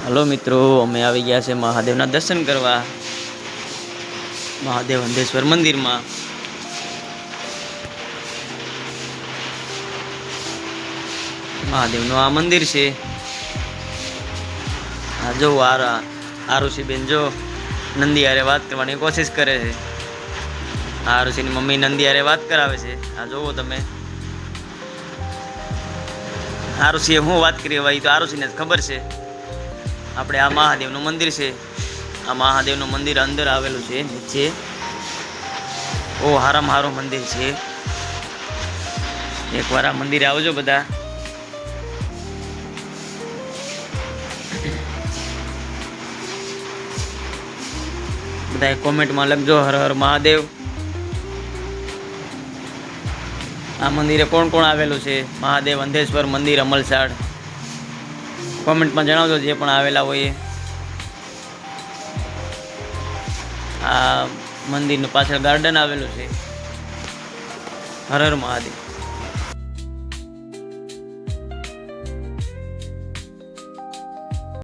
Hello મિત્રો, અમે આવી ગયા છે મહાદેવના દર્શન કરવા મહાદેવ અંધેશ્વર મંદિરમાં. મહાદેવનું આ મંદિર છે. આ જો આરુષિબેન જો નંદી હારે વાત કરવાની કોશિશ કરે છે. આરુષિની મમ્મી નંદી હારે વાત કરાવે છે. આ જોવો તમે. આરુષિએ હું વાત કરી હોય તો આરુષિને જ ખબર છે. આપણે આ મહાદેવનું મંદિર છે. આ મહાદેવનું મંદિર અંદર આવેલું છે નીચે. ઓ હારામાં હારું મંદિર છે. એકવાર આ મંદિરે આવજો બધા. બધા કોમેન્ટમાં લખજો હર હર મહાદેવ. આ મંદિરે કોણ કોણ આવેલું છે? મહાદેવ અંધેશ્વર મંદિર અમલસાડ. કોમેન્ટમાં જણાવજો જે પણ આવેલા હોય. આ મંદિરનું પાછળ ગાર્ડન આવેલું છે. હર હર મહાદેવ.